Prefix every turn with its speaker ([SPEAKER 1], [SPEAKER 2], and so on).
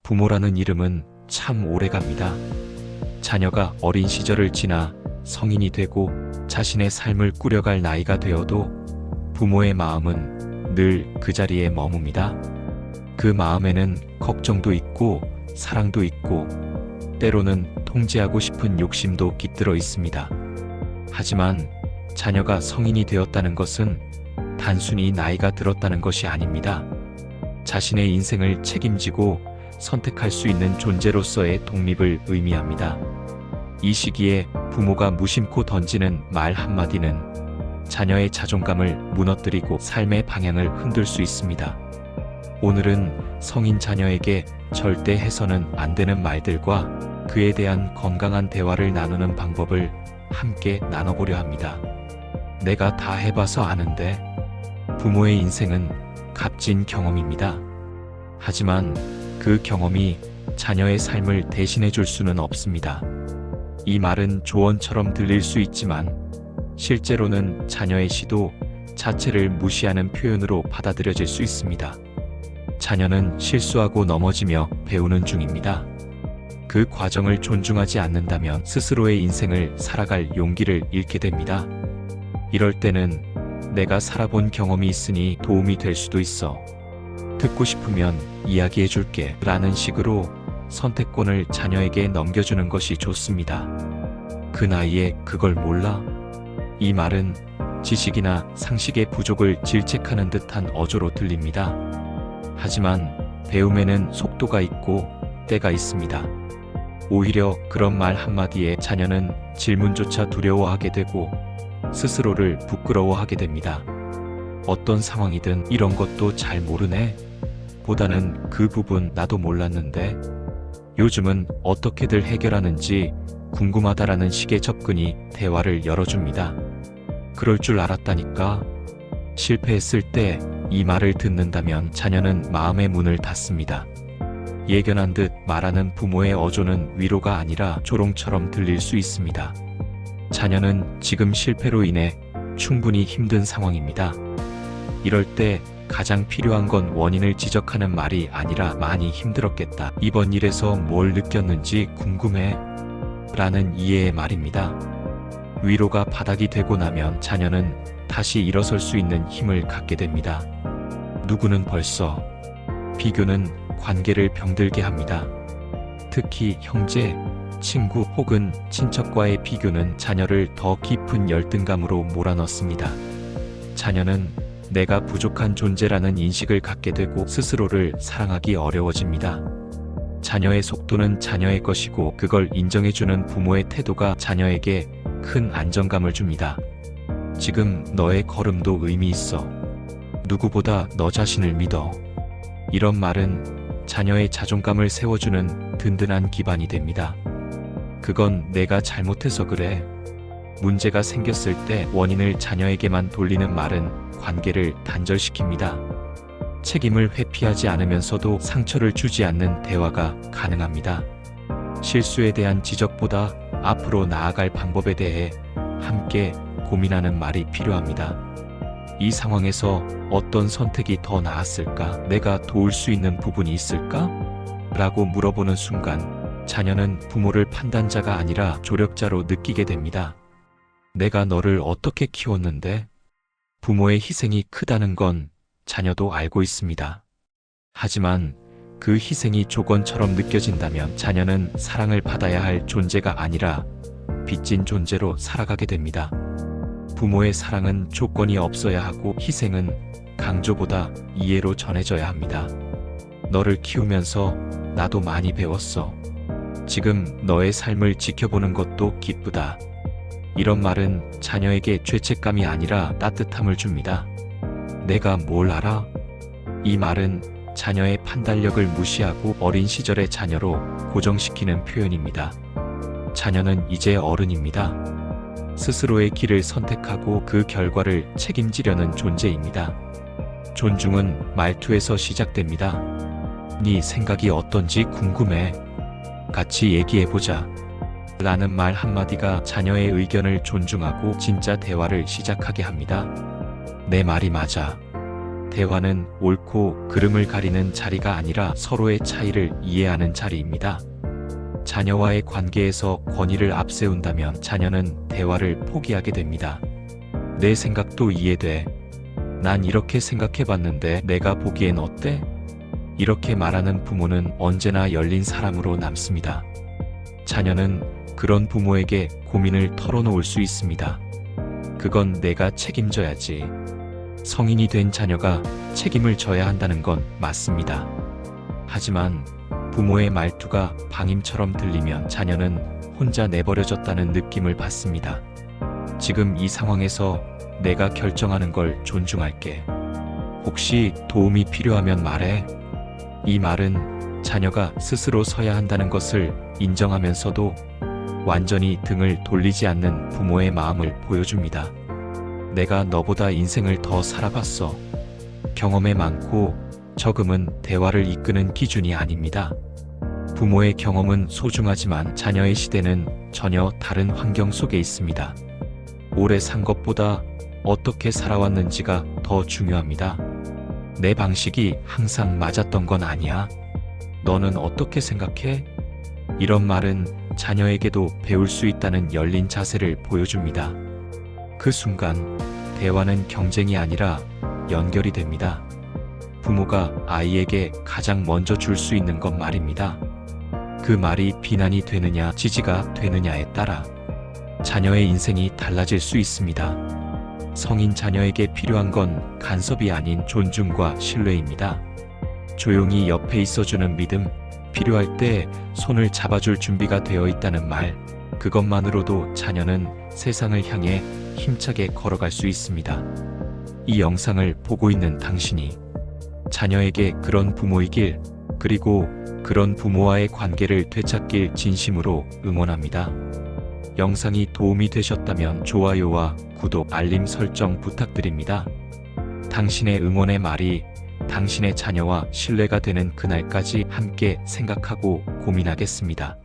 [SPEAKER 1] 부모라는 이름은 참 오래갑니다. 자녀가 어린 시절을 지나 성인이 되고 자신의 삶을 꾸려갈 나이가 되어도 부모의 마음은 늘 그 자리에 머뭅니다. 그 마음에는 걱정도 있고 사랑도 있고 때로는 통제하고 싶은 욕심도 깃들어 있습니다. 하지만 자녀가 성인이 되었다는 것은 단순히 나이가 들었다는 것이 아닙니다. 자신의 인생을 책임지고 선택할 수 있는 존재로서의 독립을 의미합니다. 이 시기에 부모가 무심코 던지는 말 한마디는 자녀의 자존감을 무너뜨리고 삶의 방향을 흔들 수 있습니다. 오늘은 성인 자녀에게 절대 해서는 안 되는 말들과 그에 대한 건강한 대화를 나누는 방법을 함께 나눠보려 합니다. 내가 다 해봐서 아는데 부모의 인생은 값진 경험입니다. 하지만 그 경험이 자녀의 삶을 대신해 줄 수는 없습니다. 이 말은 조언처럼 들릴 수 있지만 실제로는 자녀의 시도 자체를 무시하는 표현으로 받아들여질 수 있습니다. 자녀는 실수하고 넘어지며 배우는 중입니다. 그 과정을 존중하지 않는다면 스스로의 인생을 살아갈 용기를 잃게 됩니다. 이럴 때는 내가 살아본 경험이 있으니 도움이 될 수도 있어. 듣고 싶으면 이야기해 줄게 라는 식으로 선택권을 자녀에게 넘겨주는 것이 좋습니다. 그 나이에 그걸 몰라? 이 말은 지식이나 상식의 부족을 질책하는 듯한 어조로 들립니다. 하지만 배움에는 속도가 있고 때가 있습니다. 오히려 그런 말 한마디에 자녀는 질문조차 두려워하게 되고 스스로를 부끄러워하게 됩니다. 어떤 상황이든 이런 것도 잘 모르네? 보다는 그 부분 나도 몰랐는데? 요즘은 어떻게들 해결하는지 궁금하다라는 식의 접근이 대화를 열어줍니다. 그럴 줄 알았다니까? 실패했을 때 이 말을 듣는다면 자녀는 마음의 문을 닫습니다. 예견한 듯 말하는 부모의 어조는 위로가 아니라 조롱처럼 들릴 수 있습니다. 자녀는 지금 실패로 인해 충분히 힘든 상황입니다. 이럴 때 가장 필요한 건 원인을 지적하는 말이 아니라 많이 힘들었겠다. 이번 일에서 뭘 느꼈는지 궁금해. 라는 이해의 말입니다. 위로가 바닥이 되고 나면 자녀는 다시 일어설 수 있는 힘을 갖게 됩니다. 누구는 벌써 비교는 관계를 병들게 합니다. 특히 형제, 친구 혹은 친척과의 비교는 자녀를 더 깊은 열등감으로 몰아넣습니다. 자녀는 내가 부족한 존재라는 인식을 갖게 되고 스스로를 사랑하기 어려워집니다. 자녀의 속도는 자녀의 것이고 그걸 인정해주는 부모의 태도가 자녀에게 큰 안정감을 줍니다. 지금 너의 걸음도 의미 있어. 누구보다 너 자신을 믿어. 이런 말은 자녀의 자존감을 세워주는 든든한 기반이 됩니다. 그건 내가 잘못해서 그래. 문제가 생겼을 때 원인을 자녀에게만 돌리는 말은 관계를 단절시킵니다. 책임을 회피하지 않으면서도 상처를 주지 않는 대화가 가능합니다. 실수에 대한 지적보다 앞으로 나아갈 방법에 대해 함께 고민하는 말이 필요합니다. 이 상황에서 어떤 선택이 더 나았을까? 내가 도울 수 있는 부분이 있을까? 라고 물어보는 순간 자녀는 부모를 판단자가 아니라 조력자로 느끼게 됩니다. 내가 너를 어떻게 키웠는데? 부모의 희생이 크다는 건 자녀도 알고 있습니다. 하지만 그 희생이 조건처럼 느껴진다면 자녀는 사랑을 받아야 할 존재가 아니라 빚진 존재로 살아가게 됩니다. 부모의 사랑은 조건이 없어야 하고 희생은 강조보다 이해로 전해져야 합니다. 너를 키우면서 나도 많이 배웠어. 지금 너의 삶을 지켜보는 것도 기쁘다. 이런 말은 자녀에게 죄책감이 아니라 따뜻함을 줍니다. 내가 뭘 알아? 이 말은 자녀의 판단력을 무시하고 어린 시절의 자녀로 고정시키는 표현입니다. 자녀는 이제 어른입니다. 스스로의 길을 선택하고 그 결과를 책임지려는 존재입니다. 존중은 말투에서 시작됩니다. 네 생각이 어떤지 궁금해. 같이 얘기해보자. 라는 말 한마디가 자녀의 의견을 존중하고 진짜 대화를 시작하게 합니다. 내 말이 맞아. 대화는 옳고 그름을 가리는 자리가 아니라 서로의 차이를 이해하는 자리입니다. 자녀와의 관계에서 권위를 앞세운다면 자녀는 대화를 포기하게 됩니다. 내 생각도 이해돼. 난 이렇게 생각해봤는데 내가 보기엔 어때? 이렇게 말하는 부모는 언제나 열린 사람으로 남습니다. 자녀는 그런 부모에게 고민을 털어놓을 수 있습니다. 그건 내가 책임져야지. 성인이 된 자녀가 책임을 져야 한다는 건 맞습니다. 하지만 부모의 말투가 방임처럼 들리면 자녀는 혼자 내버려졌다는 느낌을 받습니다. 지금 이 상황에서 내가 결정하는 걸 존중할게. 혹시 도움이 필요하면 말해. 이 말은 자녀가 스스로 서야 한다는 것을 인정하면서도 완전히 등을 돌리지 않는 부모의 마음을 보여줍니다. 내가 너보다 인생을 더 살아봤어. 경험에 많고 적음은 대화를 이끄는 기준이 아닙니다. 부모의 경험은 소중하지만 자녀의 시대는 전혀 다른 환경 속에 있습니다. 오래 산 것보다 어떻게 살아왔는지가 더 중요합니다. 내 방식이 항상 맞았던 건 아니야. 너는 어떻게 생각해? 이런 말은 자녀에게도 배울 수 있다는 열린 자세를 보여줍니다. 그 순간 대화는 경쟁이 아니라 연결이 됩니다. 부모가 아이에게 가장 먼저 줄 수 있는 건 말입니다. 그 말이 비난이 되느냐 지지가 되느냐에 따라 자녀의 인생이 달라질 수 있습니다. 성인 자녀에게 필요한 건 간섭이 아닌 존중과 신뢰입니다. 조용히 옆에 있어주는 믿음, 필요할 때 손을 잡아줄 준비가 되어 있다는 말, 그것만으로도 자녀는 세상을 향해 힘차게 걸어갈 수 있습니다. 이 영상을 보고 있는 당신이 자녀에게 그런 부모이길, 그리고 그런 부모와의 관계를 되찾길 진심으로 응원합니다. 영상이 도움이 되셨다면 좋아요와 구독, 알림 설정 부탁드립니다. 당신의 응원의 말이 당신의 자녀와 신뢰가 되는 그날까지 함께 생각하고 고민하겠습니다.